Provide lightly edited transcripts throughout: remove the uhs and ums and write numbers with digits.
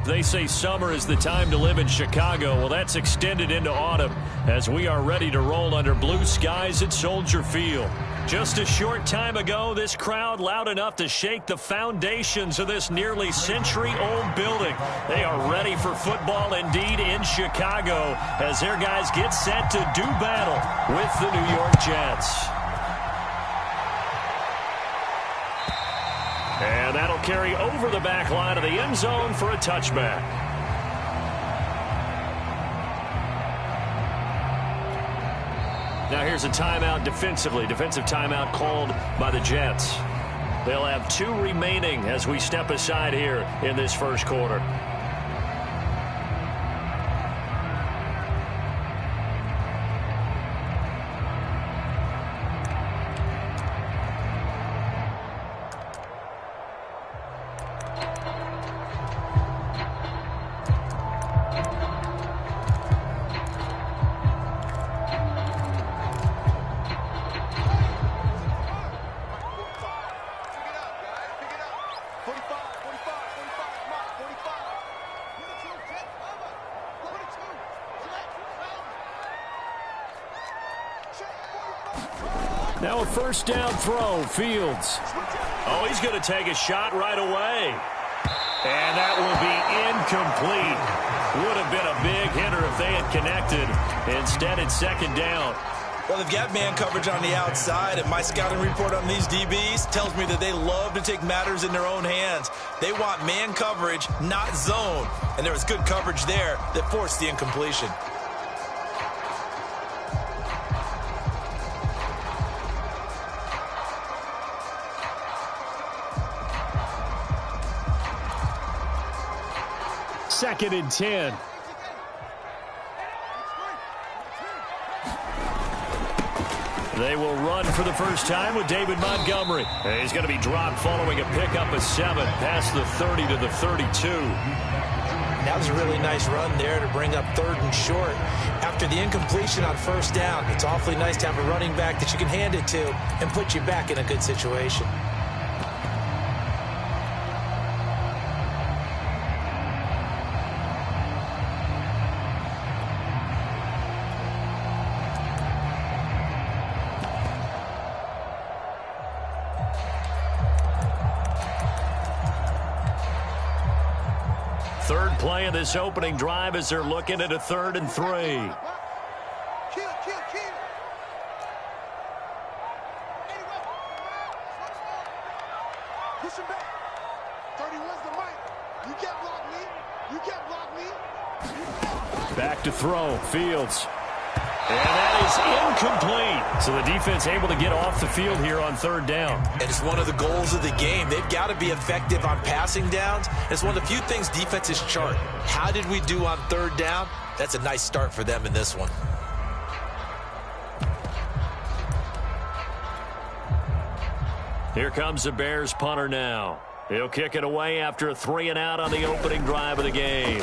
They say summer is the time to live in Chicago. Well, that's extended into autumn as we are ready to roll under blue skies at Soldier Field. Just a short time ago, this crowd loud enough to shake the foundations of this nearly century-old building. They are ready for football indeed in Chicago as their guys get set to do battle with the New York Jets. And that'll carry over the back line of the end zone for a touchback. Now here's a timeout defensively. Defensive timeout called by the Jets. They'll have 2 remaining as we step aside here in this first quarter. Now a first down throw, Fields. Oh, he's going to take a shot right away. And that will be incomplete. Would have been a big hitter if they had connected. Instead, it's second down. Well, they've got man coverage on the outside, and my scouting report on these DBs tells me that they love to take matters in their own hands. They want man coverage, not zone. And there was good coverage there that forced the incompletion. Second and 10. They will run for the first time with David Montgomery. He's going to be dropped following a pickup of 7 past the 30 to the 32. That was a really nice run there to bring up 3rd and short. After the incompletion on first down, it's awfully nice to have a running back that you can hand it to and put you back in a good situation. Third play of this opening drive as they're looking at a 3rd and 3. Kill. Push him back. 31's the mic. You can't block me. Back to throw, Fields. And that is incomplete. So the defense able to get off the field here on 3rd down. And it's one of the goals of the game. They've got to be effective on passing downs. It's one of the few things defenses chart. How did we do on 3rd down? That's a nice start for them in this one. Here comes the Bears punter now. He'll kick it away after a 3-and-out on the opening drive of the game.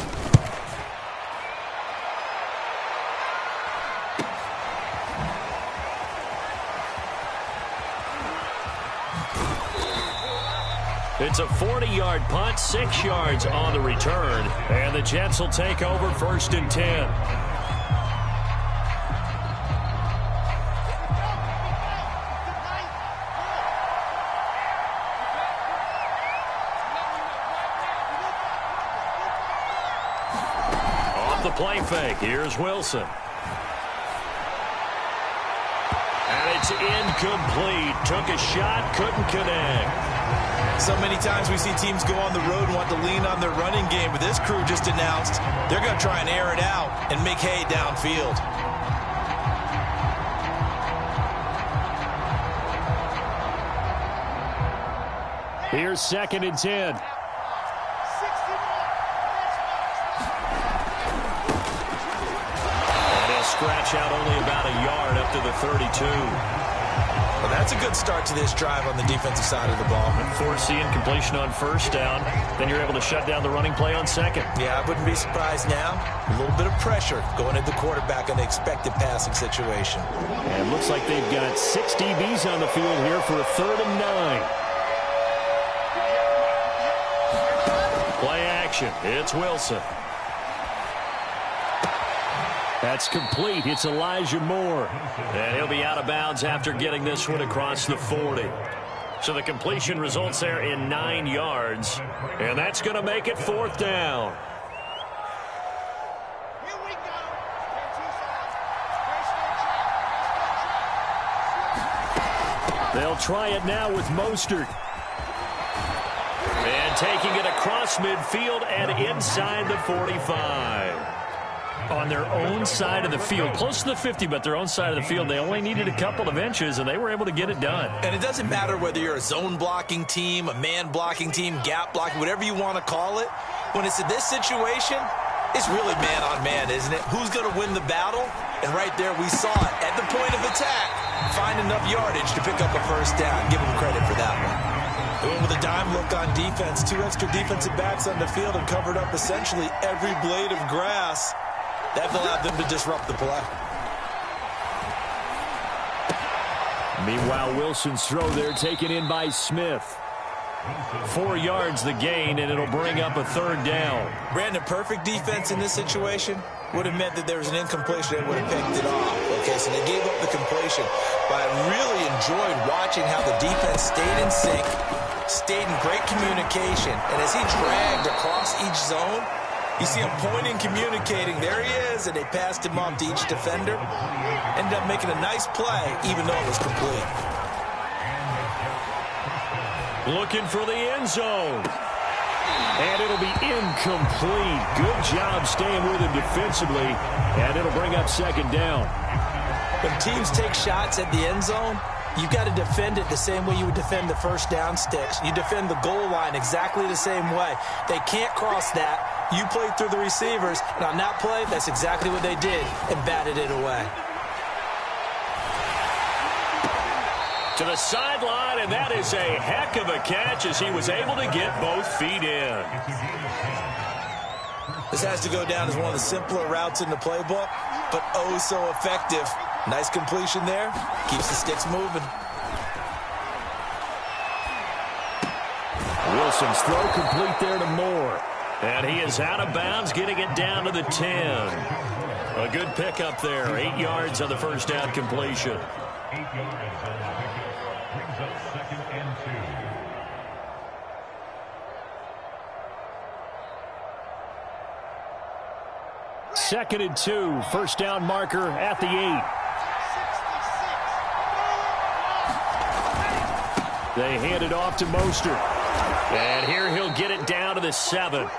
It's a 40-yard punt, 6 yards on the return. And the Jets will take over 1st and 10. Off the play fake, here's Wilson. And it's incomplete. Took a shot, couldn't connect. So many times we see teams go on the road and want to lean on their running game, but this crew just announced they're going to try and air it out and make hay downfield. Here's 2nd and 10. And he'll scratch out only about a yard up to the 32. Well, that's a good start to this drive on the defensive side of the ball. Force the incompletion on 1st down. Then you're able to shut down the running play on 2nd. Yeah, I wouldn't be surprised now. A little bit of pressure going at the quarterback in the expected passing situation. And it looks like they've got 6 DBs on the field here for a 3rd and 9. Play action. completion. It's Wilson. That's complete. It's Elijah Moore. And he'll be out of bounds after getting this one across the 40. So the completion results there in 9 yards. And that's going to make it 4th down. Here we go. They'll try it now with Mostert. And taking it across midfield and inside the 45. On their own side of the field, close to the 50, but their own side of the field. They only needed a couple of inches, and they were able to get it done. And it doesn't matter whether you're a zone blocking team, a man blocking team, gap blocking, whatever you want to call it. When it's in this situation, it's really man on man, isn't it? Who's going to win the battle? And right there, we saw it at the point of attack. Find enough yardage to pick up a first down. Give them credit for that one. Going with a dime look on defense. 2 extra defensive backs on the field and covered up essentially every blade of grass. That allowed them to disrupt the play. Meanwhile, Wilson's throw there taken in by Smith. 4 yards the gain, and it'll bring up a 3rd down. Brandon, perfect defense in this situation would have meant that there was an incompletion that would have picked it off. Okay, so they gave up the completion. But I really enjoyed watching how the defense stayed in sync, stayed in great communication, and as he dragged across each zone, you see him pointing, communicating. There he is, and they passed him off to each defender. Ended up making a nice play, even though it was complete. Looking for the end zone. And it'll be incomplete. Good job staying with him defensively, and it'll bring up 2nd down. When teams take shots at the end zone, you've got to defend it the same way you would defend the first down sticks. You defend the goal line exactly the same way. They can't cross that. You played through the receivers, and on that play, that's exactly what they did, and batted it away. To the sideline, and that is a heck of a catch as he was able to get both feet in. This has to go down as one of the simpler routes in the playbook, but oh so effective. Nice completion there. Keeps the sticks moving. Wilson's throw complete there to Moore. And he is out of bounds, getting it down to the 10. A good pickup there. 8 yards on the first down completion. 8 yards on the pickup. Brings up 2nd and 2. 2nd and 2. First down marker at the 8. They hand it off to Mostert. And here he'll get it down to the 7.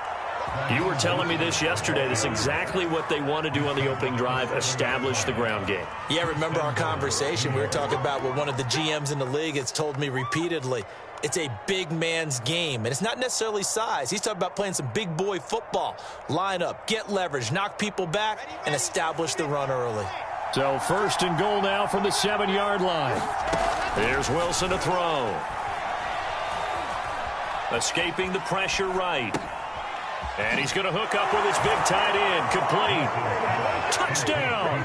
You were telling me this yesterday. This is exactly what they want to do on the opening drive, establish the ground game. Yeah, remember our conversation? We were talking about what one of the GMs in the league has told me repeatedly. It's a big man's game, and it's not necessarily size. He's talking about playing some big boy football. Line up, get leverage, knock people back, and establish the run early. So 1st and goal now from the 7-yard line. Here's Wilson to throw. Escaping the pressure right. And he's going to hook up with his big tight end. Complete. Touchdown.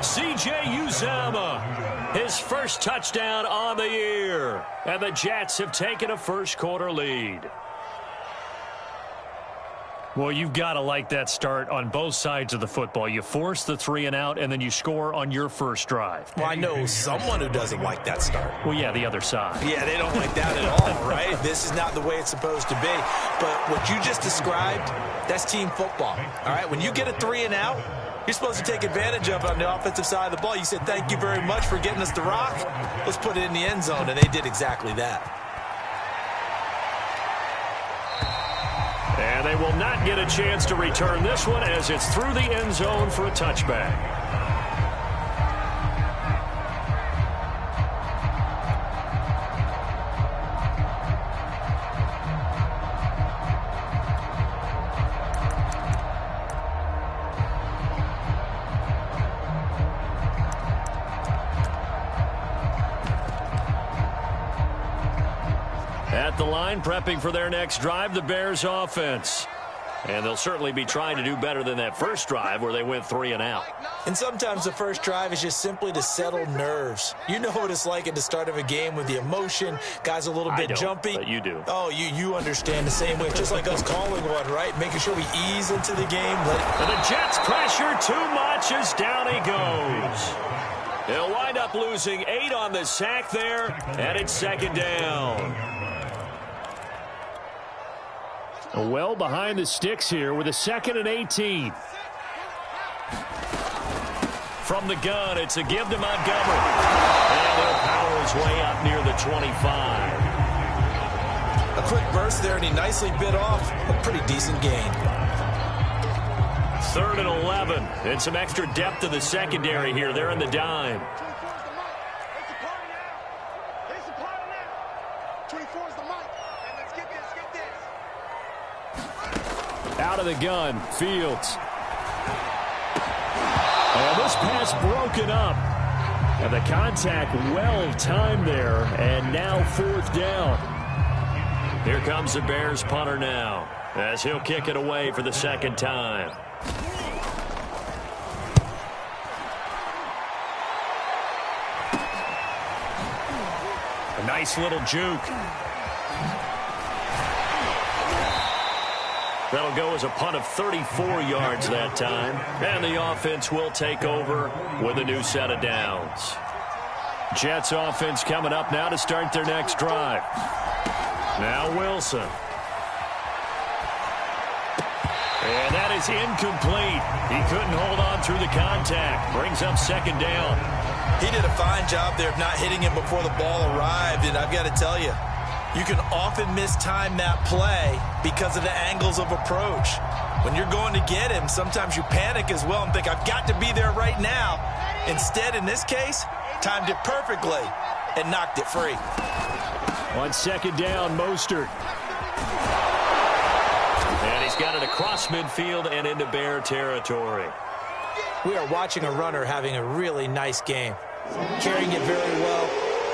C.J. Uzomah. His first touchdown on the year. And the Jets have taken a first-quarter lead. Well, you've got to like that start on both sides of the football. You force the 3 and out, and then you score on your first drive. Well, I know someone who doesn't like that start. Well, yeah, the other side. Yeah, they don't like that at all, right? This is not the way it's supposed to be. But what you just described, that's team football, all right? When you get a 3 and out, you're supposed to take advantage of it on the offensive side of the ball. You said, thank you very much for getting us the rock. Let's put it in the end zone, and they did exactly that. And they will not get a chance to return this one as it's through the end zone for a touchback. At the line, prepping for their next drive, the Bears offense. And they'll certainly be trying to do better than that first drive where they went 3 and out. And sometimes the first drive is just simply to settle nerves. You know what it's like at the start of a game with the emotion. Guys a little bit jumpy. But you do. Oh, you understand the same way. Just like us calling one, right? Making sure we ease into the game. And the Jets pressure too much as down he goes. They'll wind up losing 8 on the sack there, and it's second down. Well behind the sticks here with a 2nd and 18. From the gun, it's a give to Montgomery. And he'll power his way up near the 25. A quick burst there, and he nicely bit off a pretty decent gain. 3rd and 11. And some extra depth to the secondary here. They're in the dime. 24 is the mic. And let's get this. Out of the gun, Fields. And this pass broken up. And the contact well timed there. And now 4th down. Here comes the Bears punter now, as he'll kick it away for the second time. A nice little juke. That'll go as a punt of 34 yards that time. And the offense will take over with a new set of downs. Jets offense coming up now to start their next drive. Now Wilson. And that is incomplete. He couldn't hold on through the contact. Brings up second down. He did a fine job there of not hitting him before the ball arrived, and I've got to tell you, you can often mistime that play because of the angles of approach. When you're going to get him, sometimes you panic as well and think, I've got to be there right now. Instead, in this case, timed it perfectly and knocked it free. On second down, Mostert. And he's got it across midfield and into Bear territory. We are watching a runner having a really nice game. Carrying it very well.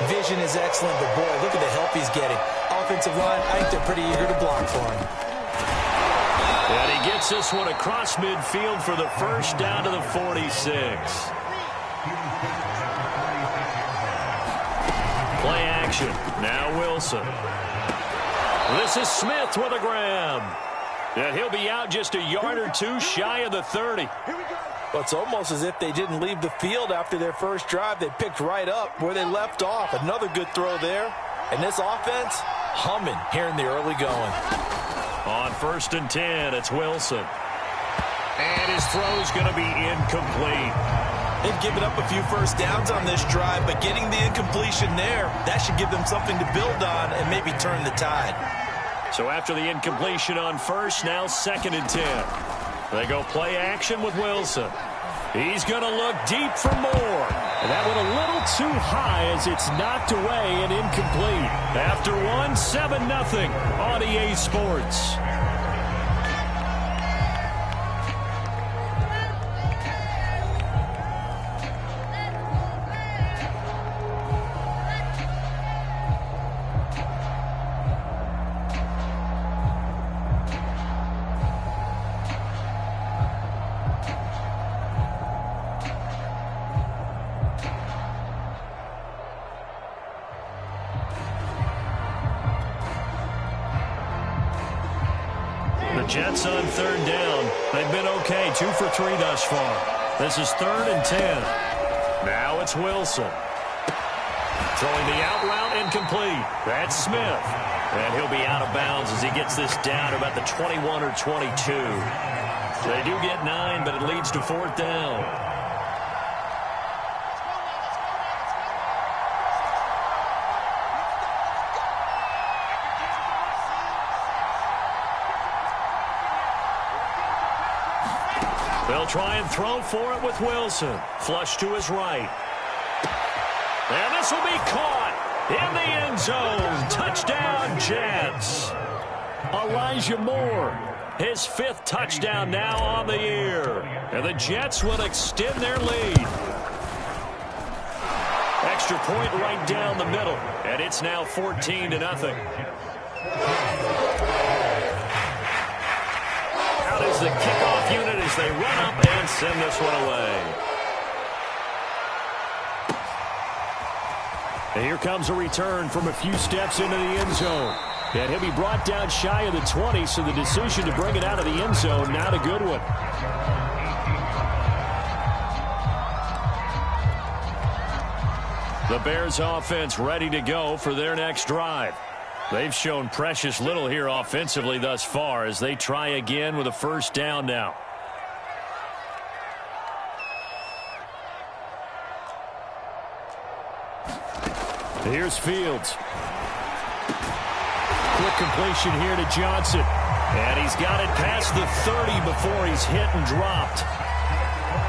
Vision is excellent, but boy, look at the help he's getting. Offensive line, I think they're pretty eager to block for him. And he gets this one across midfield for the first down to the 46. Play action. Now Wilson. This is Smith with a grab. And he'll be out just a yard or two shy of the 30. Well, it's almost as if they didn't leave the field after their first drive. They picked right up where they left off. Another good throw there. And this offense, humming here in the early going. On 1st and 10, it's Wilson. And his throw's going to be incomplete. They've given up a few first downs on this drive, but getting the incompletion there, that should give them something to build on and maybe turn the tide. So after the incompletion on 1st, now 2nd and 10. They go play action with Wilson. He's going to look deep for more. And that went a little too high as it's knocked away and incomplete. After 7-0 on EA Sports. Jets on 3rd down. They've been okay, 2 for 3 thus far. This is 3rd and 10. Now it's Wilson. Throwing the out route incomplete. That's Smith. And he'll be out of bounds as he gets this down to about the 21 or 22. They do get 9, but it leads to 4th down. They'll try and throw for it with Wilson. Flush to his right. And this will be caught in the end zone. Touchdown, Jets. Elijah Moore. His 5th touchdown now on the year. And the Jets will extend their lead. Extra point right down the middle. And it's now 14-0. out is the kickoff unit as they run up and send this one away. And here comes a return from a few steps into the end zone. And he'll be brought down shy of the 20, so the decision to bring it out of the end zone, not a good one. The Bears offense ready to go for their next drive. They've shown precious little here offensively thus far as they try again with a first down now. Here's Fields. Quick completion here to Johnson. And he's got it past the 30 before he's hit and dropped.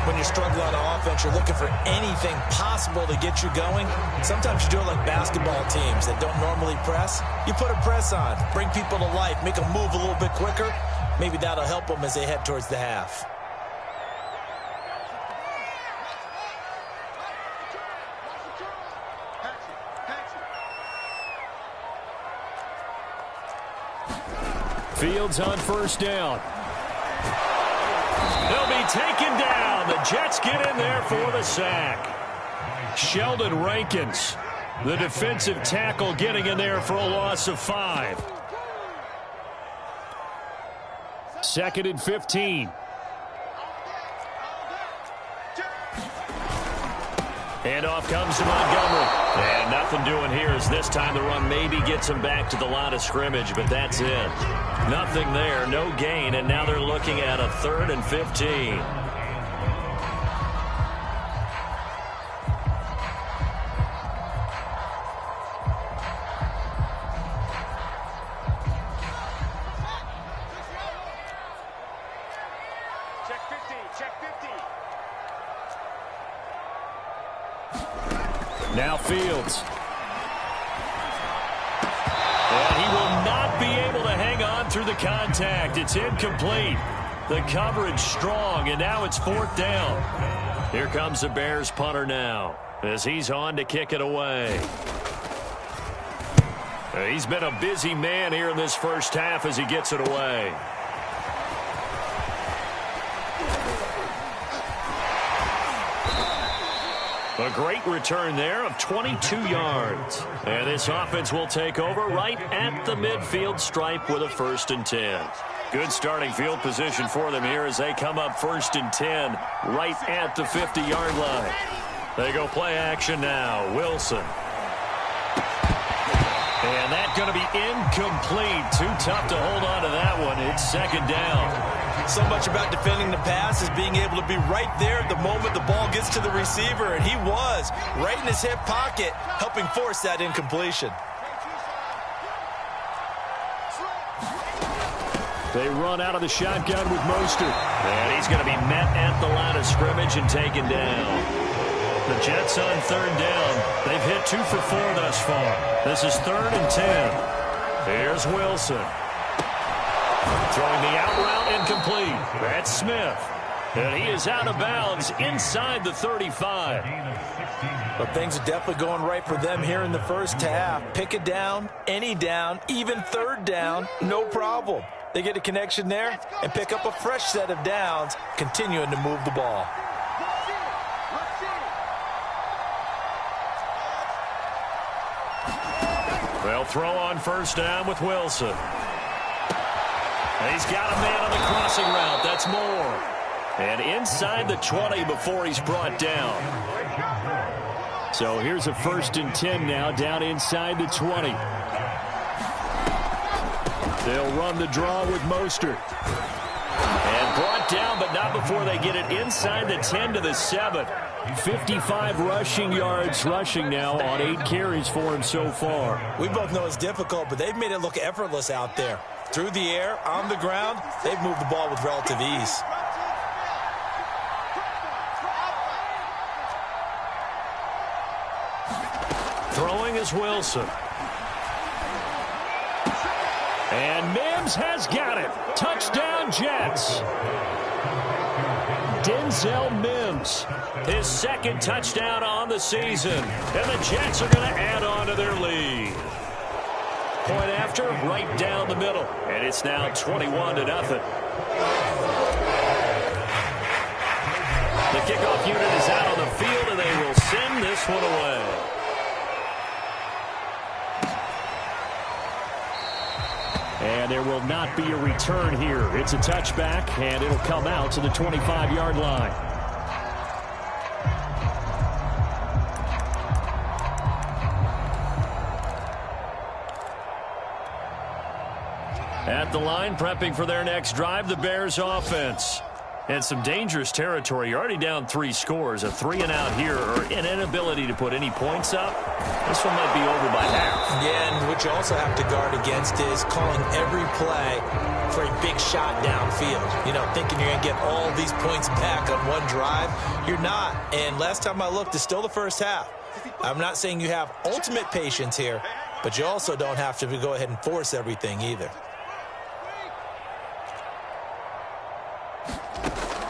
When you struggle on offense, you're looking for anything possible to get you going. Sometimes you do it like basketball teams that don't normally press. You put a press on, bring people to life, make them move a little bit quicker. Maybe that'll help them as they head towards the half. Fields on first down. He'll be taken down. The Jets get in there for the sack. Sheldon Rankins, the defensive tackle, getting in there for a loss of 5. 2nd and 15. Handoff comes to Montgomery. And nothing doing here as this time the run maybe gets him back to the line of scrimmage, but that's it. Nothing there, no gain, and now they're looking at a 3rd and 15. Check 50, check 50. Now Fields. And he will not be able to hang on through the contact. It's incomplete. The coverage strong, and now it's 4th down. Here comes the Bears punter now as he's on to kick it away. He's been a busy man here in this first half as he gets it away. A great return there of 22 yards. And this offense will take over right at the midfield stripe with a 1st and 10. Good starting field position for them here as they come up 1st and 10 right at the 50-yard line. They go play action now. Wilson. And that's going to be incomplete. Too tough to hold on to that one. It's 2nd down. So much about defending the pass is being able to be right there at the moment the ball gets to the receiver, and he was right in his hip pocket, helping force that incompletion. They run out of the shotgun with Mostert. And he's going to be met at the line of scrimmage and taken down. The Jets on 3rd down. They've hit 2 for 4 thus far. This is 3rd and 10. Here's Wilson. Throwing the out route incomplete. That's Smith. And he is out of bounds inside the 35. But things are definitely going right for them here in the first half. Pick it down, any down, even 3rd down, no problem. They get a connection there and pick up a fresh set of downs, continuing to move the ball. They'll throw on first down with Wilson. And he's got a man on the crossing route. That's Moore. And inside the 20 before he's brought down. So here's a 1st and 10 now down inside the 20. They'll run the draw with Mostert. And brought down, but not before they get it inside the 10 to the 7. 55 rushing yards rushing now on 8 carries for him so far. We both know it's difficult, but they've made it look effortless out there. Through the air, on the ground, they've moved the ball with relative ease. Throwing is Wilson. And Mims has got it. Touchdown, Jets. Denzel Mims, his 2nd touchdown on the season. And the Jets are going to add on to their lead. point after, right down the middle. And it's now 21-0. The kickoff unit is out on the field, and they will send this one away. And there will not be a return here. It's a touchback, and it'll come out to the 25-yard line. At the line, prepping for their next drive, the Bears offense. And some dangerous territory. You're already down 3 scores. A 3-and-out here, or an inability to put any points up. This one might be over by half. Yeah, and what you also have to guard against is calling every play for a big shot downfield. You know, thinking you're going to get all these points back on one drive. You're not. And last time I looked, it's still the first half. I'm not saying you have ultimate patience here, but you also don't have to go ahead and force everything either.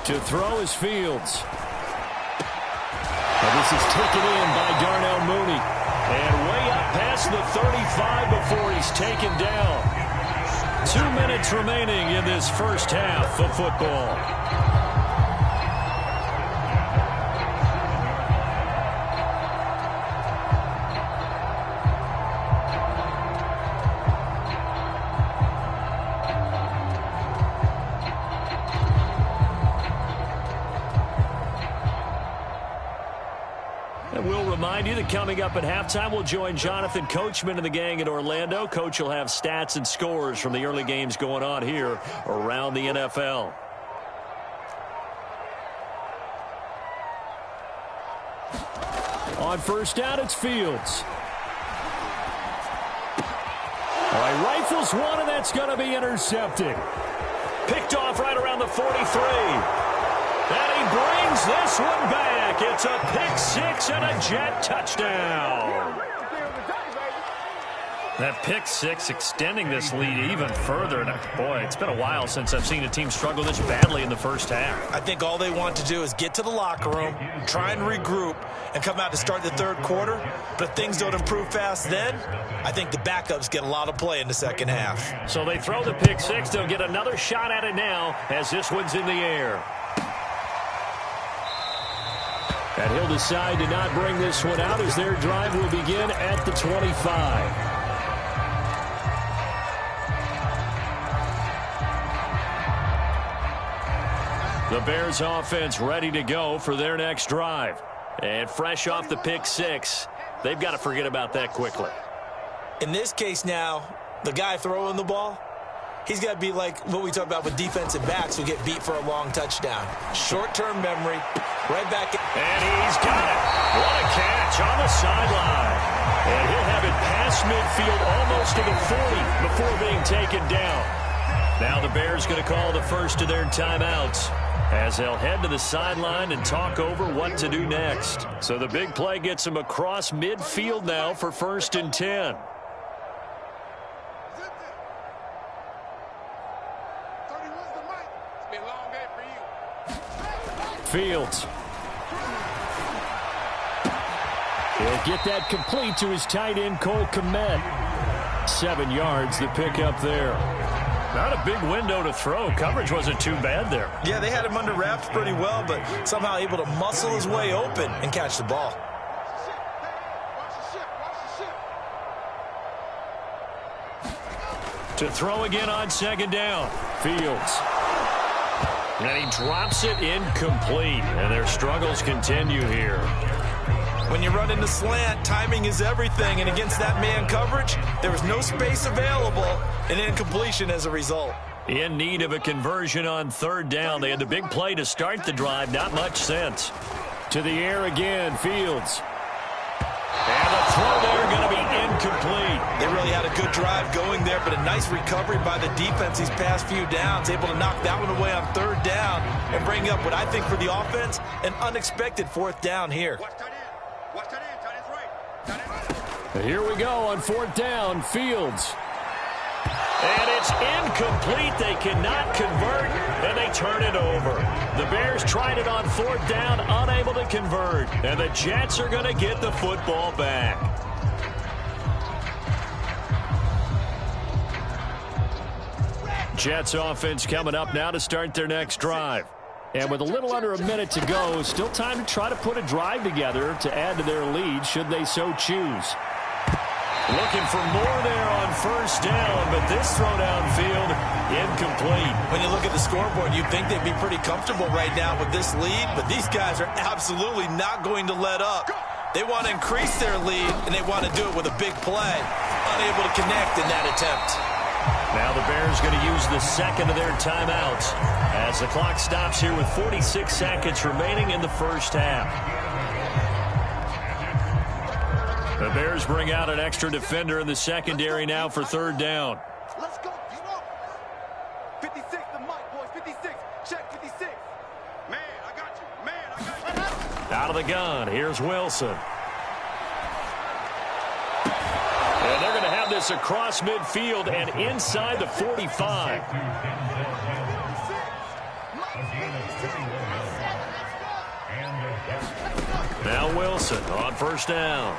To throw is Fields. And this is taken in by Darnell Mooney. And way up past the 35 before he's taken down. 2 minutes remaining in this first half of football. Remind you that coming up at halftime, we'll join Jonathan Coachman and the gang in Orlando. Coach will have stats and scores from the early games going on here around the NFL. On first down, it's Fields. All right, rifles one, and that's going to be intercepted. Picked off right around the 43. And he brings this one back. It's a pick six and a Jet touchdown. That pick six extending this lead even further. And boy, it's been a while since I've seen a team struggle this badly in the first half. I think all they want to do is get to the locker room, try and regroup, and come out to start the third quarter. But if things don't improve fast then, I think the backups get a lot of play in the second half. So they throw the pick six. They'll get another shot at it now as this one's in the air. And he'll decide to not bring this one out as their drive will begin at the 25. The Bears offense ready to go for their next drive. And fresh off the pick six, they've got to forget about that quickly. In this case now, the guy throwing the ball, he's got to be like what we talk about with defensive backs who get beat for a long touchdown. Short-term memory, right back. And he's got it. What a catch on the sideline. And he'll have it past midfield almost to the 40 before being taken down. Now the Bears going to call the first of their timeouts as they'll head to the sideline and talk over what to do next. So the big play gets them across midfield now for 1st and 10. Fields. He'll get that complete to his tight end, Cole Kmet. 7 yards, the pickup there. Not a big window to throw. Coverage wasn't too bad there. Yeah, they had him under wraps pretty well, but somehow able to muscle his way open and catch the ball. To throw again on 2nd down. Fields. And he drops it incomplete. And their struggles continue here. When you run into slant, timing is everything. And against that man coverage, there was no space available. And incompletion as a result. In need of a conversion on 3rd down. They had the big play to start the drive. Not much sense. To the air again, Fields. And the throw there going to be incomplete. They really had a good drive going there, but a nice recovery by the defense these past few downs, able to knock that one away on 3rd down and bring up what I think for the offense, an unexpected 4th down here. Here we go on 4th down, Fields. And it's incomplete. They cannot convert, and they turn it over. The Bears tried it on 4th down, unable to convert. And the Jets are going to get the football back. Jets offense coming up now to start their next drive. And with a little under a minute to go, still time to try to put a drive together to add to their lead should they so choose. Looking for more there on first down, but this throw downfield incomplete. When you look at the scoreboard, you'd think they'd be pretty comfortable right now with this lead, but these guys are absolutely not going to let up. They want to increase their lead, and they want to do it with a big play. Unable to connect in that attempt. Now the Bears going to use the second of their timeouts as the clock stops here with 46 seconds remaining in the first half. The Bears bring out an extra defender in the secondary now for third down. Let's go. 56, the mic, boys. 56. Check 56. Man, I got you. Man, I got you. Out of the gun, here's Wilson. And they're going to have this across midfield and inside the 45. Now Wilson on first down.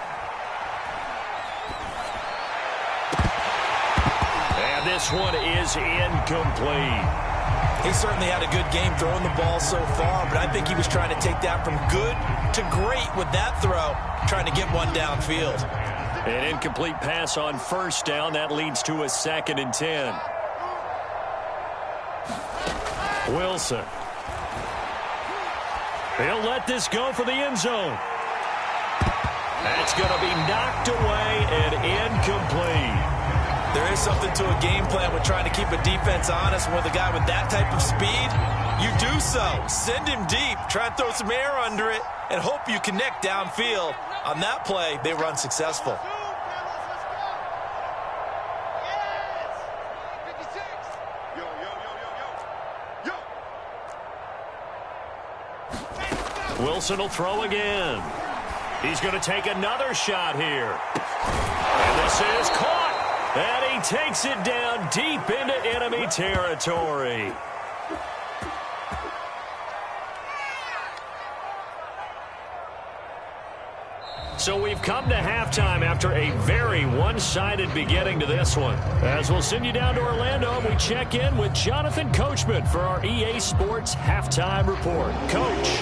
And this one is incomplete. He certainly had a good game throwing the ball so far, but I think he was trying to take that from good to great with that throw, trying to get one downfield. An incomplete pass on first down. That leads to a 2nd and 10. Wilson. He'll let this go for the end zone. That's going to be knocked away and incomplete. There is something to a game plan with trying to keep a defense honest. With a guy with that type of speed, you do so. Send him deep, try and throw some air under it, and hope you connect downfield. On that play, they run successful. Wilson will throw again. He's going to take another shot here. And this is caught. And he takes it down deep into enemy territory. So we've come to halftime after a very one-sided beginning to this one. As we'll send you down to Orlando, and we check in with Jonathan Coachman for our EA Sports Halftime Report. Coach.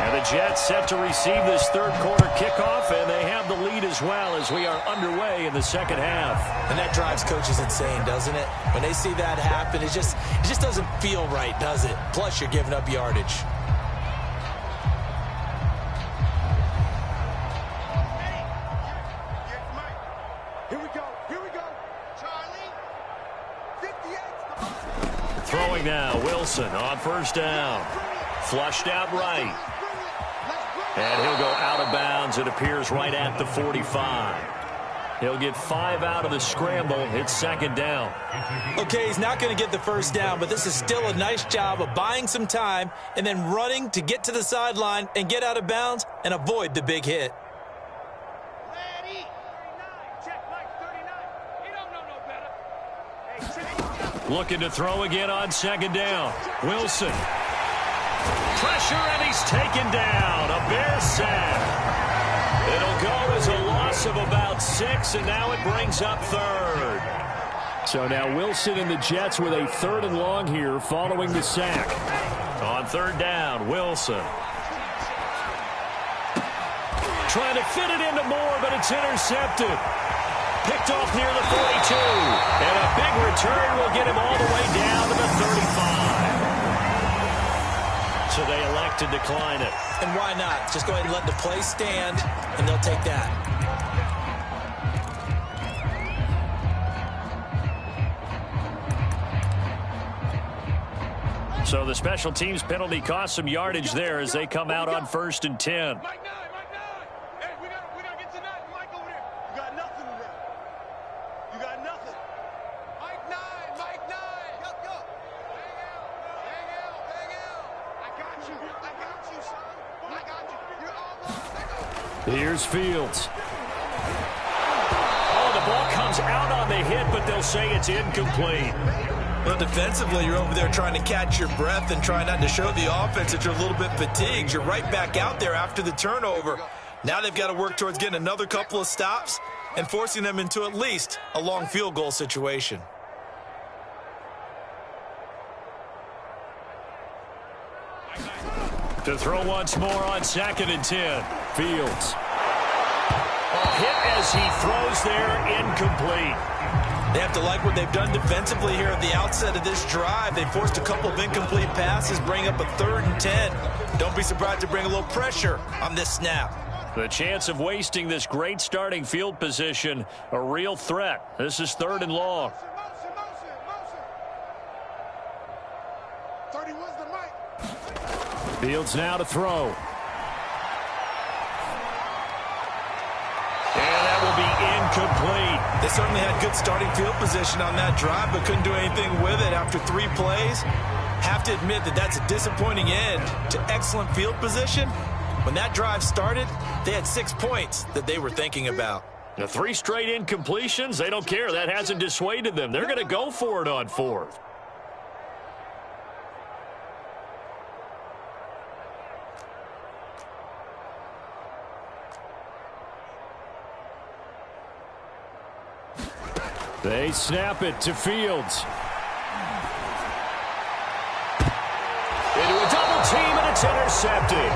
And the Jets set to receive this third quarter kickoff, and they have the lead as well as we are underway in the second half. And that drives coaches insane, doesn't it? When they see that happen, it just doesn't feel right, does it? Plus, you're giving up yardage. Here we go. Charlie. 58. Throwing now, Wilson on first down. Flushed out right. And he'll go out of bounds, it appears, right at the 45. He'll get 5 out of the scramble. It's second down. Okay, he's not going to get the first down, but this is still a nice job of buying some time and then running to get to the sideline and get out of bounds and avoid the big hit. Ready. 39. Check Mike 39. He don't know no better. Hey, check. Looking to throw again on second down. Wilson. Pressure, and he's taken down. A Bear sack. It'll go as a loss of about 6, and now it brings up third. So now Wilson and the Jets with a 3rd and long here following the sack. On third down, Wilson. Trying to fit it into Moore, but it's intercepted. Picked off near the 42. And a big return will get him all the way down to the 35. So they elect to decline it. And why not? Just go ahead and let the play stand, and they'll take that. So the special teams penalty cost some yardage there as they come out on 1st and 10. Mike 9. Hey, we gotta get to 9. Mike over there. You got nothing in there. You got nothing. Mike 9. Go. Hang out. I got you, son. I got you. You're almost. Here's Fields. Oh, the ball comes out on the hit, but they'll say it's incomplete. Well, defensively, you're over there trying to catch your breath and try not to show the offense that you're a little bit fatigued. You're right back out there after the turnover. Now they've got to work towards getting another couple of stops and forcing them into at least a long field goal situation. To throw once more on 2nd and 10. Fields. Hit as he throws there, incomplete. They have to like what they've done defensively here at the outset of this drive. They forced a couple of incomplete passes, bring up a 3rd and 10. Don't be surprised to bring a little pressure on this snap. The chance of wasting this great starting field position, a real threat. This is 3rd and long. Motion. 31's the mic. Fields now to throw. And that will be incomplete. They certainly had good starting field position on that drive, but couldn't do anything with it after 3 plays. Have to admit that that's a disappointing end to excellent field position. When that drive started, they had 6 points that they were thinking about. The 3 straight incompletions, they don't care. That hasn't dissuaded them. They're going to go for it on 4th. They snap it to Fields. Into a double team, and it's intercepted.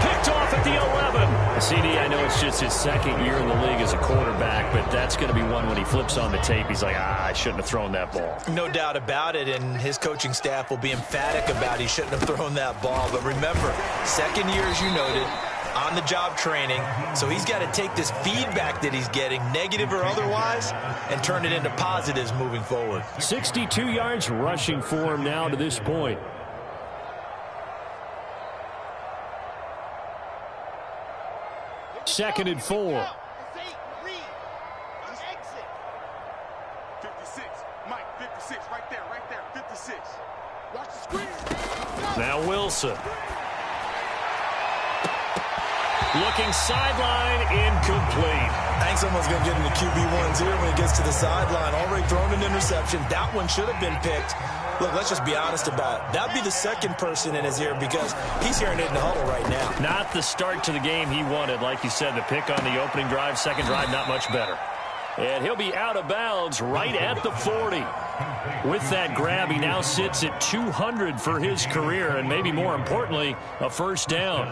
Picked off at the 11. CD, I know it's just his 2nd year in the league as a quarterback, but that's going to be one when he flips on the tape. He's like, I shouldn't have thrown that ball. No doubt about it, and his coaching staff will be emphatic about he shouldn't have thrown that ball. But remember, 2nd year, as you noted, on-the-job training, so he's got to take this feedback that he's getting, negative or otherwise, and turn it into positives moving forward. 62 yards rushing for him now to this point. Second and 4. 56. Mike, 56. Right there. 56. Watch the screen. Now Wilson. Looking sideline, incomplete. I think someone's going to get into QB1's ear when he gets to the sideline. Already thrown an interception. That one should have been picked. Look, let's just be honest about it. That'd be the 2nd person in his ear because he's hearing it in the huddle right now. Not the start to the game he wanted. Like you said, the pick on the opening drive, 2nd drive, not much better. And he'll be out of bounds right at the 40. With that grab, he now sits at 200 for his career, and maybe more importantly, a 1st down.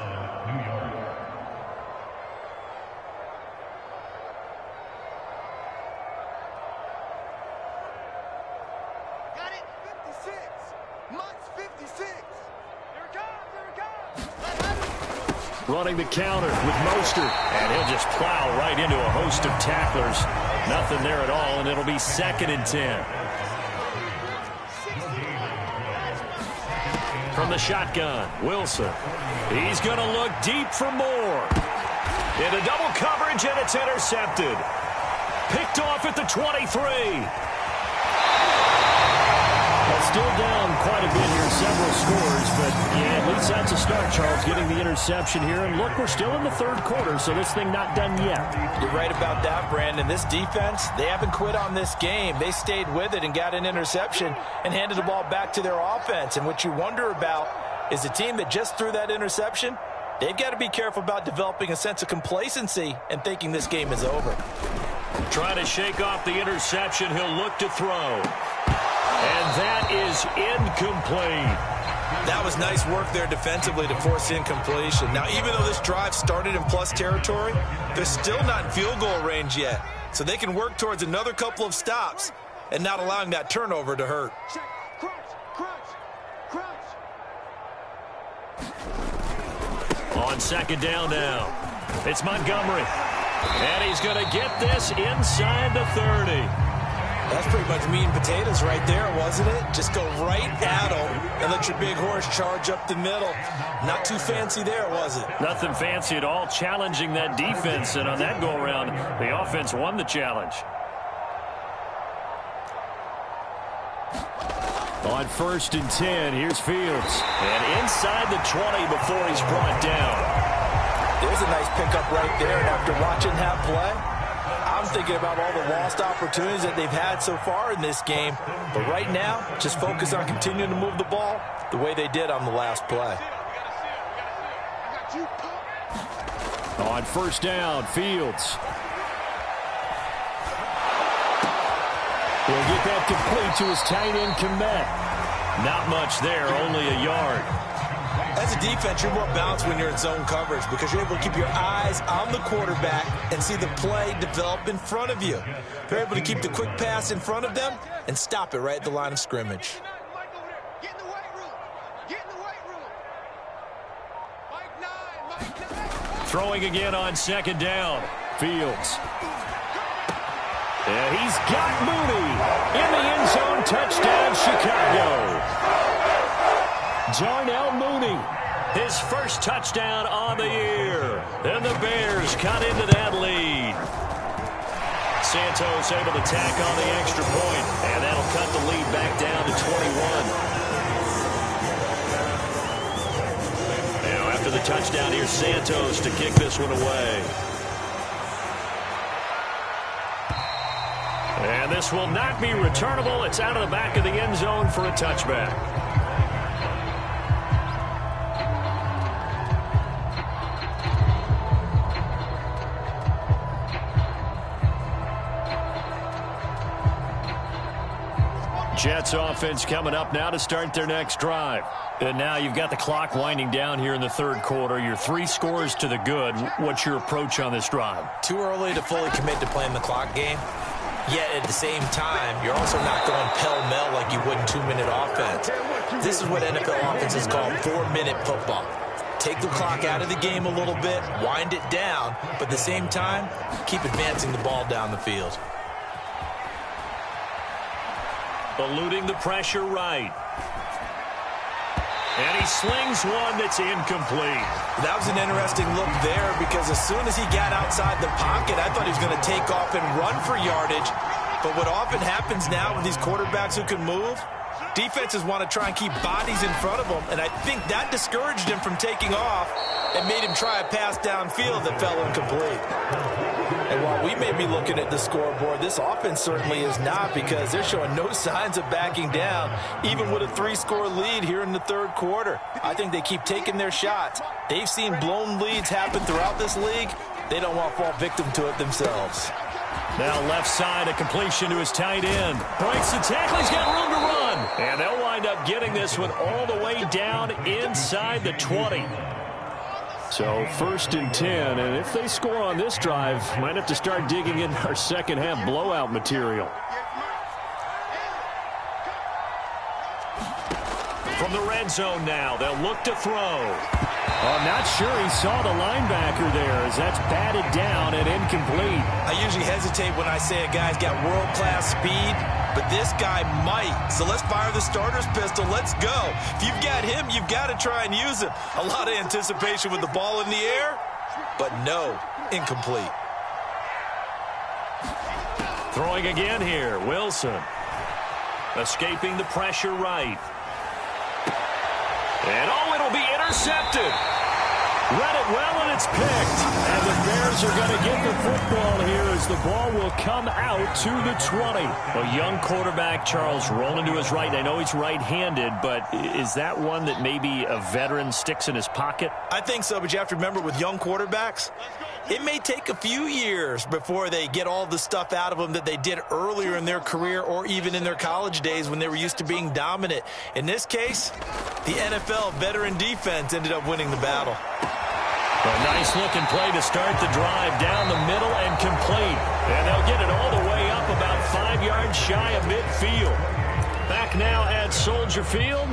Got it. 56. Mike's 56. Here it comes. Running the counter with Mostert. And he'll just plow right into a host of tacklers. Nothing there at all, and it'll be 2nd and 10. From the shotgun, Wilson. He's going to look deep for more. Into double coverage, and it's intercepted. Picked off at the 23. Well, still down quite a bit here, several scores, but yeah, at least that's a start, Charles, getting the interception here. And look, we're still in the 3rd quarter, so this thing not done yet. You're right about that, Brandon. This defense, they haven't quit on this game. They stayed with it and got an interception and handed the ball back to their offense. And what you wonder about is the team that just threw that interception, they've got to be careful about developing a sense of complacency and thinking this game is over. Trying to shake off the interception, he'll look to throw. And that is incomplete. That was nice work there defensively to force incompletion. Now, even though this drive started in plus territory, they're still not in field goal range yet. So they can work towards another couple of stops and not allowing that turnover to hurt. Check. Crunch. On 2nd down now, it's Montgomery. And he's going to get this inside the 30. That's pretty much meat and potatoes right there, wasn't it? Just go right at them and let your big horse charge up the middle. Not too fancy there, was it? Nothing fancy at all, challenging that defense. And on that go-around, the offense won the challenge. On 1st and 10, here's Fields. And inside the 20 before he's brought down. There's a nice pickup right there. And after watching that play, I'm thinking about all the lost opportunities that they've had so far in this game. But right now, just focus on continuing to move the ball the way they did on the last play. On 1st down, Fields. Will get that complete to his tight end, Komet. Not much there, only a yard. As a defense, you're more balanced when you're in zone coverage because you're able to keep your eyes on the quarterback and see the play develop in front of you. You're able to keep the quick pass in front of them and stop it right at the line of scrimmage. Get in the weight room. Get in the weight room. Mike 9. Throwing again on second down. Fields. And he's got Mooney in the end zone. Touchdown, Chicago. Darnell Mooney. His first touchdown on the year. And the Bears cut into that lead. Santos able to tack on the extra point, and that'll cut the lead back down to 21. Now, after the touchdown, here's Santos to kick this one away. And this will not be returnable. It's out of the back of the end zone for a touchback. Jets offense coming up now to start their next drive. And now you've got the clock winding down here in the third quarter. You're 3 scores to the good. What's your approach on this drive? Too early to fully commit to playing the clock game. Yet at the same time, you're also not going pell-mell like you would in 2-minute offense. This is what NFL offenses call 4-minute football. Take the clock out of the game a little bit, wind it down, but at the same time, keep advancing the ball down the field. Eluding the pressure right. And he slings one that's incomplete. That was an interesting look there because as soon as he got outside the pocket, I thought he was going to take off and run for yardage. But what often happens now with these quarterbacks who can move, defenses want to try and keep bodies in front of them, and I think that discouraged him from taking off and made him try a pass downfield that fell incomplete. And while we may be looking at the scoreboard, this offense certainly is not because they're showing no signs of backing down, even with a 3-score lead here in the third quarter. I think they keep taking their shots. They've seen blown leads happen throughout this league. They don't want to fall victim to it themselves. Now left side, a completion to his tight end. Breaks the tackle, he's got room to run. And they'll wind up getting this one all the way down inside the 20. So 1st and 10, and if they score on this drive, might have to start digging in our second half blowout material. From the red zone now, they'll look to throw. I'm not sure he saw the linebacker there as that's batted down and incomplete. I usually hesitate when I say a guy's got world-class speed, but this guy might. So let's fire the starter's pistol. Let's go. If you've got him, you've got to try and use him. A lot of anticipation with the ball in the air, but no, incomplete. Throwing again here, Wilson. Escaping the pressure right. And it'll be intercepted. Read it well, and it's picked. And the Bears are going to get the football here as the ball will come out to the 20. A young quarterback, Charles, rolling to his right. I know he's right-handed, but is that one that maybe a veteran sticks in his pocket? I think so, but you have to remember with young quarterbacks, it may take a few years before they get all the stuff out of them that they did earlier in their career or even in their college days when they were used to being dominant. In this case, the NFL veteran defense ended up winning the battle. A nice-looking play to start the drive down the middle and complete. And they'll get it all the way up about 5 yards shy of midfield. Back now at Soldier Field.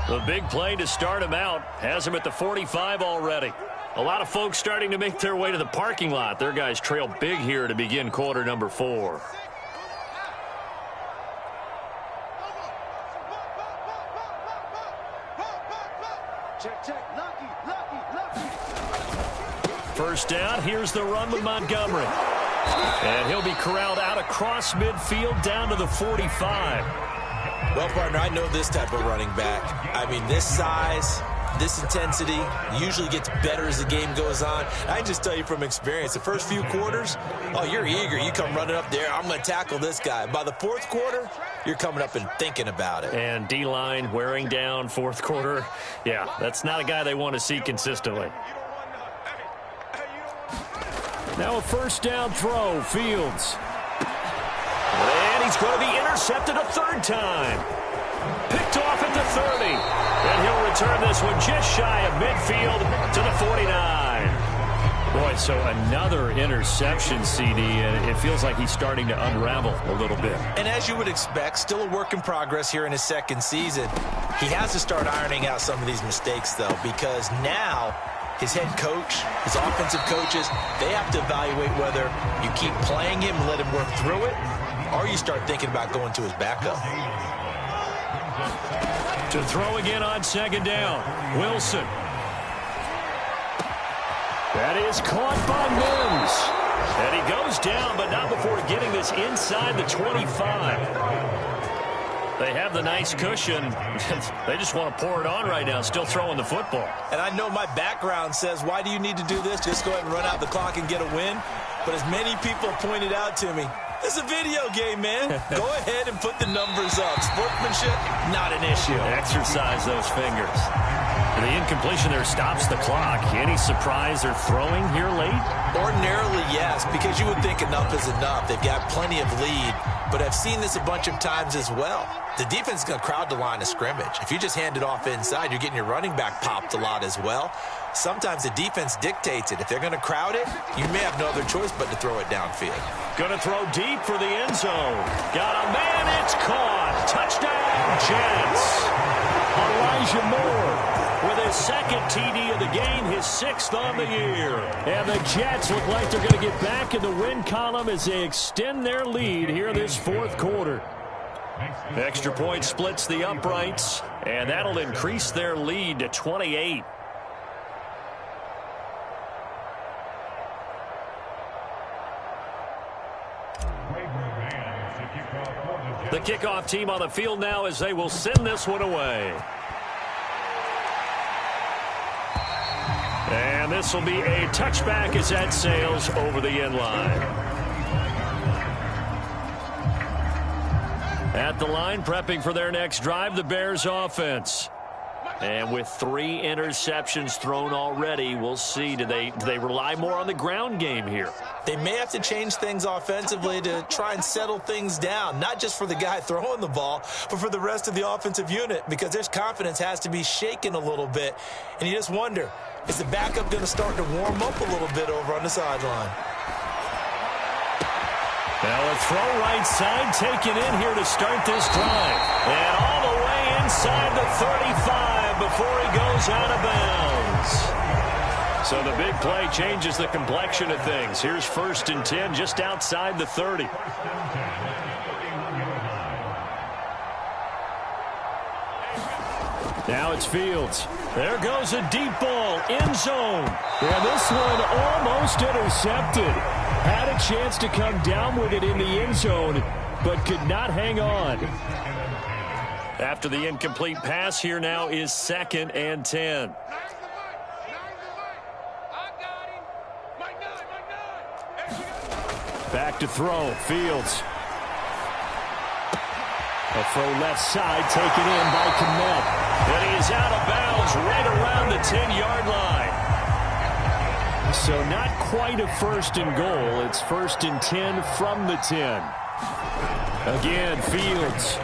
The big play to start him out has him at the 45 already. A lot of folks starting to make their way to the parking lot. Their guys trail big here to begin quarter number 4. Check. Lucky. First down, here's the run with Montgomery. And he'll be corralled out across midfield down to the 45. Well, partner, I know this type of running back. I mean, this size, this intensity usually gets better as the game goes on. I just tell you from experience, the first few quarters, oh, you're eager. You come running up there, I'm going to tackle this guy. By the fourth quarter, you're coming up and thinking about it. And D-line wearing down fourth quarter. Yeah, that's not a guy they want to see consistently. Now a first down throw, Fields. And he's going to be intercepted a third time. Picked off at the 30. And he'll return this one just shy of midfield to the 49. Boy, so another interception, CD, and it feels like he's starting to unravel a little bit. And as you would expect, still a work in progress here in his second season. He has to start ironing out some of these mistakes, though, because now his head coach, his offensive coaches, they have to evaluate whether you keep playing him and let him work through it, or you start thinking about going to his backup. To throw again on second down, Wilson. That is caught by Mims. And he goes down, but not before getting this inside the 25. They have the nice cushion. They just want to pour it on right now, still throwing the football. And I know my background says, why do you need to do this? Just go ahead and run out the clock and get a win. But as many people pointed out to me, it's a video game, man. Go ahead and put the numbers up. Sportsmanship, not an issue. Exercise those fingers. The incompletion there stops the clock. Any surprise they're throwing here late? Ordinarily, yes, because you would think enough is enough. They've got plenty of lead, but I've seen this a bunch of times as well. The defense is going to crowd the line of scrimmage. If you just hand it off inside, you're getting your running back popped a lot as well. Sometimes the defense dictates it. If they're going to crowd it, you may have no other choice but to throw it downfield. Going to throw deep for the end zone. Got a man, it's caught. Touchdown, Jets. Elijah Moore with his second TD of the game, his sixth on the year. And the Jets look like they're going to get back in the win column as they extend their lead here this fourth quarter. Extra point splits the uprights, and that'll increase their lead to 28. The kickoff team on the field now as they will send this one away. And this will be a touchback as that sails over the end line. At the line, prepping for their next drive, the Bears offense. And with 3 interceptions thrown already, we'll see. Do they rely more on the ground game here? They may have to change things offensively to try and settle things down, not just for the guy throwing the ball, but for the rest of the offensive unit, because their confidence has to be shaken a little bit. And you just wonder, is the backup going to start to warm up a little bit over on the sideline? Now a throw right side taken in here to start this drive. And all the way inside the 35 before he goes out of bounds. So the big play changes the complexion of things. Here's 1st and 10 just outside the 30. Now it's Fields. There goes a deep ball, end zone. And this one almost intercepted. Had a chance to come down with it in the end zone, but could not hang on. After the incomplete pass, here now is 2nd and 10. Back to throw, Fields. A throw left side taken in by Kmet. And he is out of bounds right around the 10-yard line. So not quite a 1st and goal. It's 1st and 10 from the 10. Again, Fields.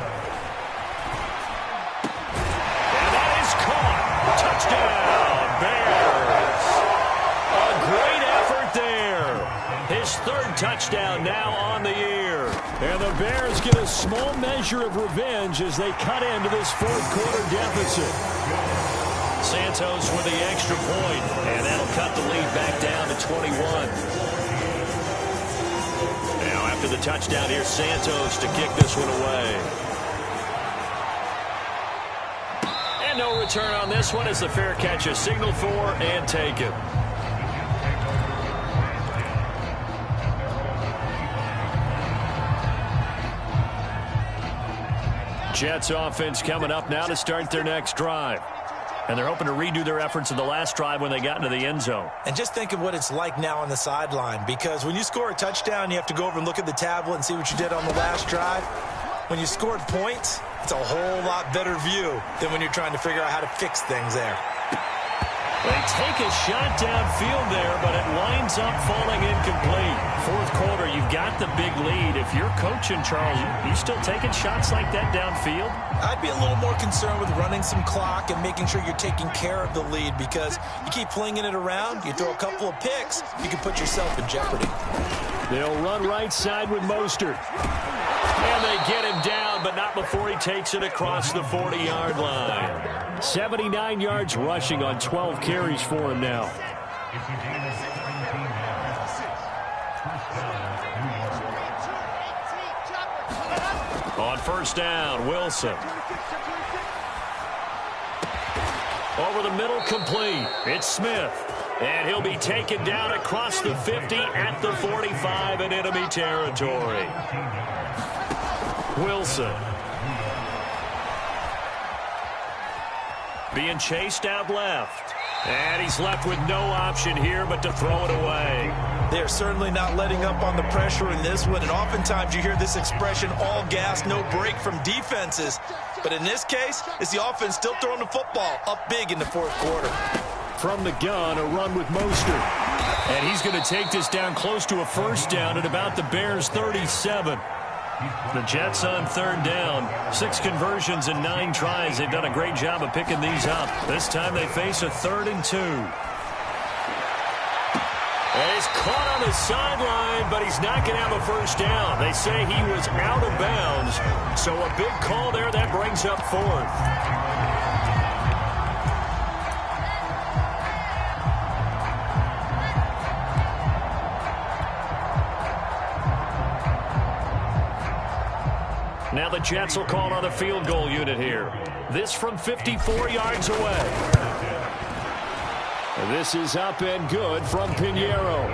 And that is caught. Touchdown, Bears. A great effort there. His 3rd touchdown now on the year. And the Bears get a small measure of revenge as they cut into this 4th quarter deficit. Santos with the extra point, and that'll cut the lead back down to 21. Now after the touchdown, here's Santos to kick this one away. And no return on this one as the fair catch is signaled for and taken. Jets offense coming up now to start their next drive. And they're hoping to redo their efforts in the last drive when they got into the end zone. And just think of what it's like now on the sideline, because when you score a touchdown, you have to go over and look at the tablet and see what you did on the last drive. When you scored points, it's a whole lot better view than when you're trying to figure out how to fix things there. They take a shot downfield there, but it winds up falling incomplete. 4th quarter, you've got the big lead. If you're coaching, Charles, you still taking shots like that downfield? I'd be a little more concerned with running some clock and making sure you're taking care of the lead, because you keep flinging it around, you throw a couple of picks, you can put yourself in jeopardy. They'll run right side with Mostert. And they get him down, but not before he takes it across the 40-yard line. 79 yards rushing on 12 carries for him now. It's a gain of 17 yards. First down, New York. On first down, Wilson. Over the middle, complete. It's Smith. And he'll be taken down across the 50 at the 45 in enemy territory. Wilson. Being chased out left. And he's left with no option here but to throw it away. They're certainly not letting up on the pressure in this one, and oftentimes you hear this expression, all gas, no break from defenses. But in this case, it's the offense still throwing the football up big in the fourth quarter. From the gun, a run with Mostert. And he's going to take this down close to a first down at about the Bears' 37. The Jets on third down. 6 conversions and 9 tries. They've done a great job of picking these up. This time they face a 3rd and 2. And he's caught on the sideline, but he's not going to have a first down. They say he was out of bounds. So a big call there. That brings up 4th. Now the Jets will call on a field goal unit here. This from 54 yards away. This is up and good from Pinheiro.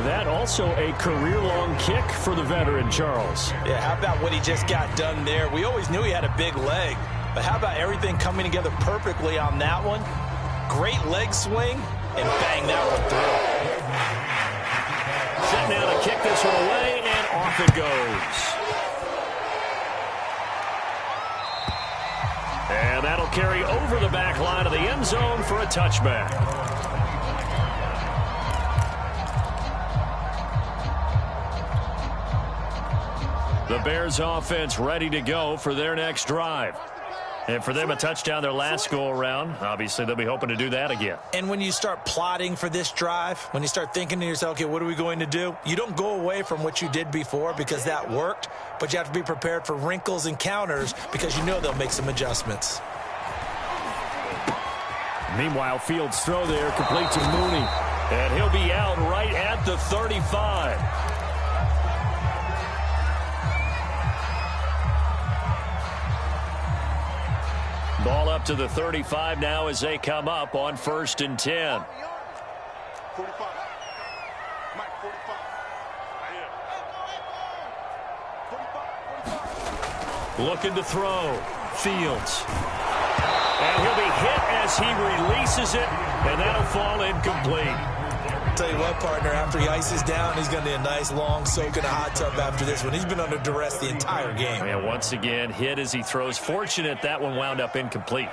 That also a career-long kick for the veteran, Charles. Yeah, how about what he just got done there? We always knew he had a big leg, but how about everything coming together perfectly on that one? Great leg swing, and bang, that one through. Set now to kick this one away, and off it goes. And that'll carry over the back line of the end zone for a touchback. The Bears offense ready to go for their next drive. And for them, a touchdown their last go-around. Obviously, they'll be hoping to do that again. And when you start plotting for this drive, when you start thinking to yourself, okay, what are we going to do? You don't go away from what you did before because that worked, but you have to be prepared for wrinkles and counters because you know they'll make some adjustments. Meanwhile, Fields' throw there complete to Mooney. And he'll be out right at the 35. Ball up to the 35 now as they come up on 1st and 10. 45. Mike, 45. Right here. 45. Looking to throw. Fields. And he'll be hit as he releases it, and that'll fall incomplete. Tell you what, partner, after he ices down, he's going to need a nice long soak in a hot tub after this one. He's been under duress the entire game. And once again, hit as he throws. Fortunate that one wound up incomplete. Hey,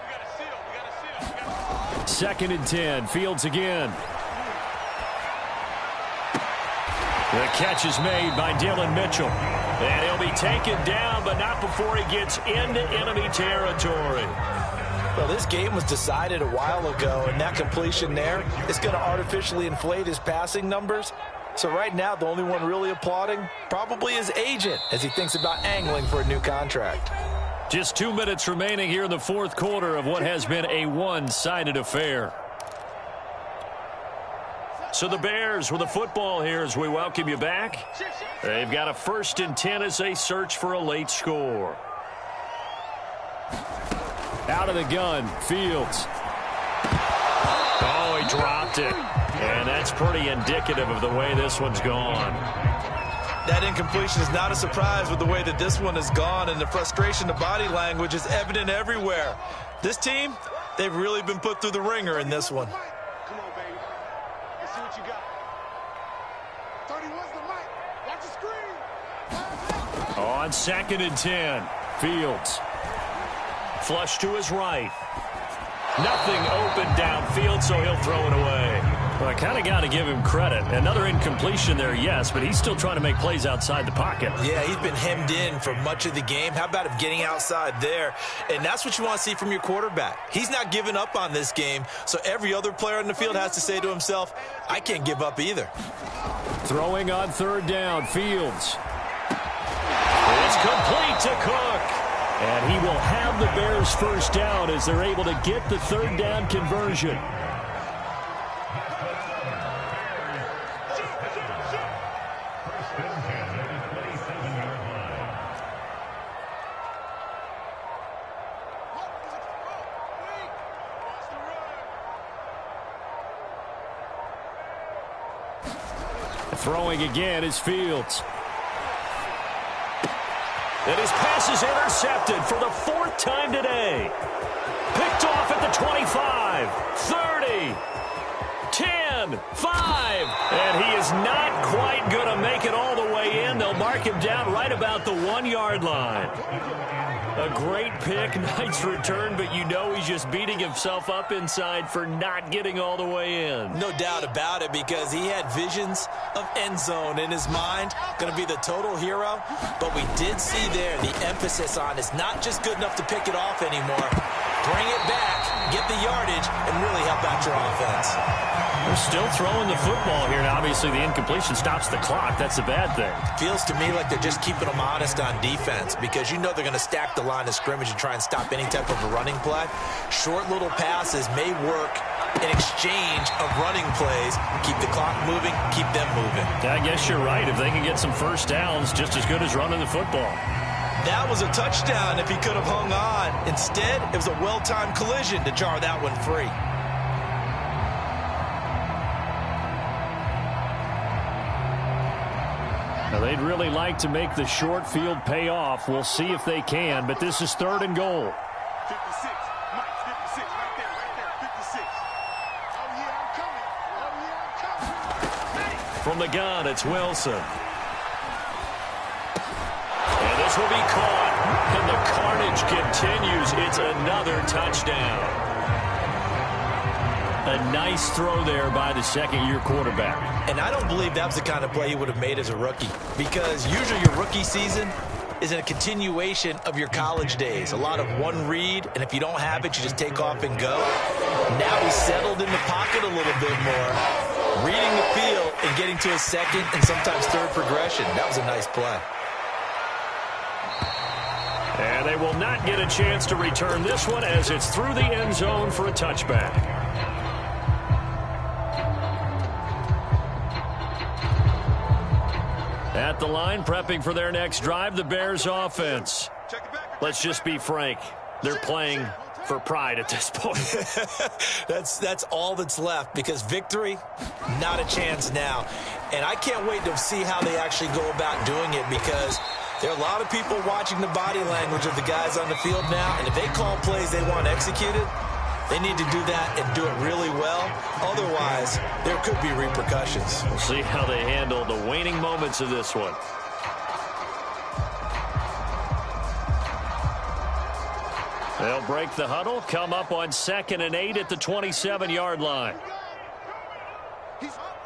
we got a seal. 2nd and 10. Fields again. The catch is made by Dylan Mitchell. And he'll be taken down, but not before he gets into enemy territory. Well, this game was decided a while ago, and that completion there is going to artificially inflate his passing numbers. So right now, the only one really applauding probably his agent as he thinks about angling for a new contract. Just 2 minutes remaining here in the fourth quarter of what has been a one-sided affair. So the Bears with the football here as we welcome you back. They've got a 1st and 10 as they search for a late score. Out of the gun, Fields. Oh, he dropped it. And that's pretty indicative of the way this one's gone. That incompletion is not a surprise with the way that this one has gone, and the frustration, the body language is evident everywhere. This team, they've really been put through the ringer in this one. Come on, baby. Let's see what you got. 31's the mic. Watch the screen. On 2nd and 10, Fields. Flush to his right. Nothing open downfield, so he'll throw it away. Well, I kind of got to give him credit. Another incompletion there, yes, but he's still trying to make plays outside the pocket. Yeah, he's been hemmed in for much of the game. How about him getting outside there? And that's what you want to see from your quarterback. He's not giving up on this game, so every other player in the field has to say to himself, I can't give up either. Throwing on third down, Fields. It's complete to Cook. And he will have the Bears first down as they're able to get the third down conversion. Throwing again is Fields. And his pass is intercepted for the fourth time today. Picked off at the 25, 30, 10, 5. And he is not quite going to make it all the way in. They'll mark him down right about the 1-yard line. A great pick, nice return, but you know he's just beating himself up inside for not getting all the way in. No doubt about it, because he had visions of end zone in his mind. Going to be the total hero. But we did see there the emphasis on it's not just good enough to pick it off anymore. Bring it back, get the yardage, and really help out your offense. They're still throwing the football here, and obviously the incompletion stops the clock. That's a bad thing. Feels to me like they're just keeping them honest on defense, because you know they're going to stack the line of scrimmage and try and stop any type of a running play. Short little passes may work in exchange of running plays. Keep the clock moving, keep them moving. I guess you're right. If they can get some first downs, just as good as running the football. That was a touchdown if he could have hung on. Instead, it was a well-timed collision to jar that one free. Now, they'd really like to make the short field pay off. We'll see if they can, but this is 3rd and goal. 56, Mike, 56, right there, 56. Oh, yeah, I'm coming. Oh, yeah, I'm coming. From the gun, it's Wilson. And this will be caught, and the carnage continues. It's another touchdown. A nice throw there by the second-year quarterback. And I don't believe that was the kind of play he would have made as a rookie, because usually your rookie season is a continuation of your college days. A lot of one read, and if you don't have it, you just take off and go. Now he's settled in the pocket a little bit more, reading the field and getting to his second and sometimes third progression. That was a nice play. And they will not get a chance to return this one as it's through the end zone for a touchback. At the line, prepping for their next drive, the Bears offense. Let's just be frank. They're playing for pride at this point. That's all that's left, because victory, not a chance now. And I can't wait to see how they actually go about doing it, because there are a lot of people watching the body language of the guys on the field now, and if they call plays they want executed, they need to do that and do it really well. Otherwise, there could be repercussions. We'll see how they handle the waning moments of this one. They'll break the huddle, come up on 2nd and 8 at the 27-yard line. He's up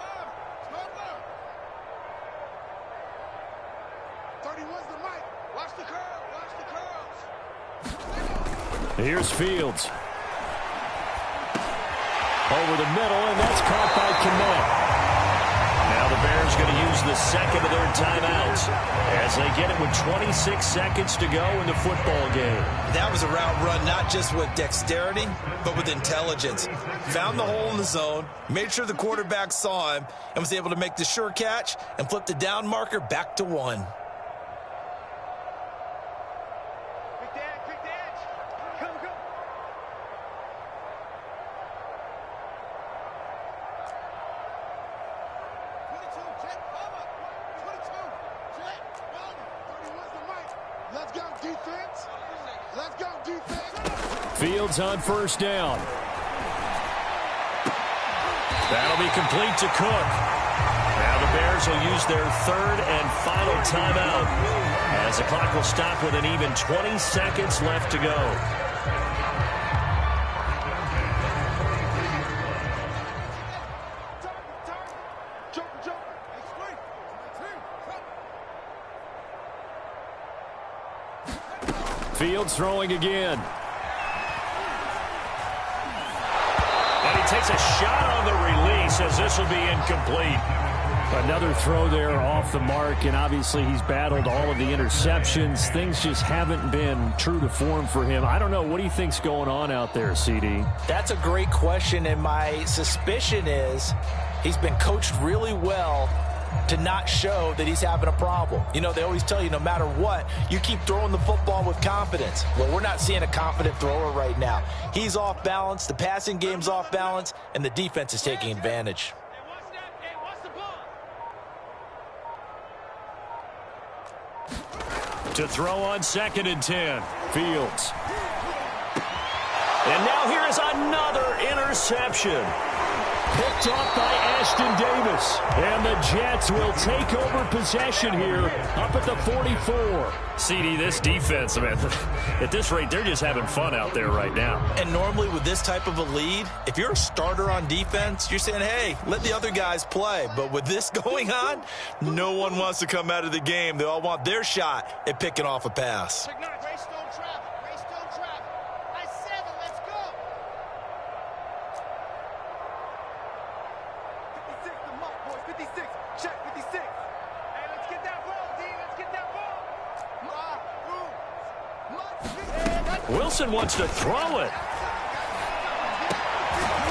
there. 31's the mic. Watch the curl. Watch the curls. Here's Fields. Over the middle, and that's caught by Kmet. Now the Bears going to use the second of their timeouts as they get it with 26 seconds to go in the football game. That was a route run not just with dexterity, but with intelligence. Found the hole in the zone, made sure the quarterback saw him, and was able to make the sure catch and flip the down marker back to 1. Fields on first down. That'll be complete to Cook. Now the Bears will use their 3rd and final timeout as the clock will stop with an even 20 seconds left to go. Fields throwing again. And he takes a shot on the release as this will be incomplete. Another throw there off the mark, and obviously he's battled all of the interceptions. Things just haven't been true to form for him. I don't know. What do you think's going on out there, CD? That's a great question, and my suspicion is he's been coached really well to not show that he's having a problem. You know, they always tell you no matter what, you keep throwing the football with confidence. Well, we're not seeing a confident thrower right now. He's off balance, the passing game's off balance, and the defense is taking advantage. To throw on 2nd and 10. Fields. And now here is another interception. Picked off by Ashton Davis. And the Jets will take over possession here up at the 44. CD, this defense, man, at this rate, they're just having fun out there right now. And normally with this type of a lead, if you're a starter on defense, you're saying, hey, let the other guys play. But with this going on, no one wants to come out of the game. They all want their shot at picking off a pass. Wilson wants to throw it.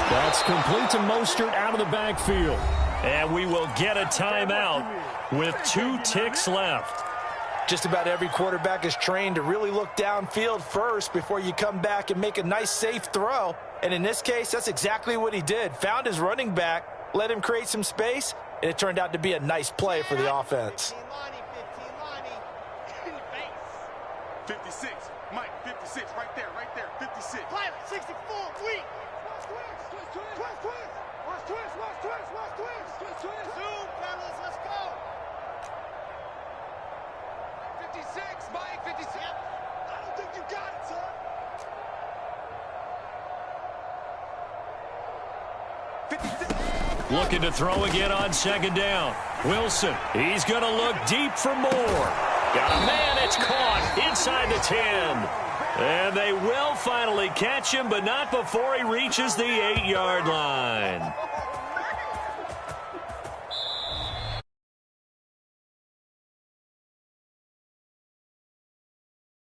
That's complete to Mostert out of the backfield. And we will get a timeout with 2 ticks left. Just about every quarterback is trained to really look downfield first before you come back and make a nice, safe throw. And in this case, that's exactly what he did. Found his running back, let him create some space, and it turned out to be a nice play for the offense. 56, Mike, 56, right there, 56. Pilot, 64, weak. Twist. Zoom, fellas, let's go. 56, Mike, 56. I don't think you got it, son. 56. Looking to throw again on 2nd down. Wilson, he's going to look deep for more. Got a man, it's caught inside the 10. And they will finally catch him, but not before he reaches the 8-yard line.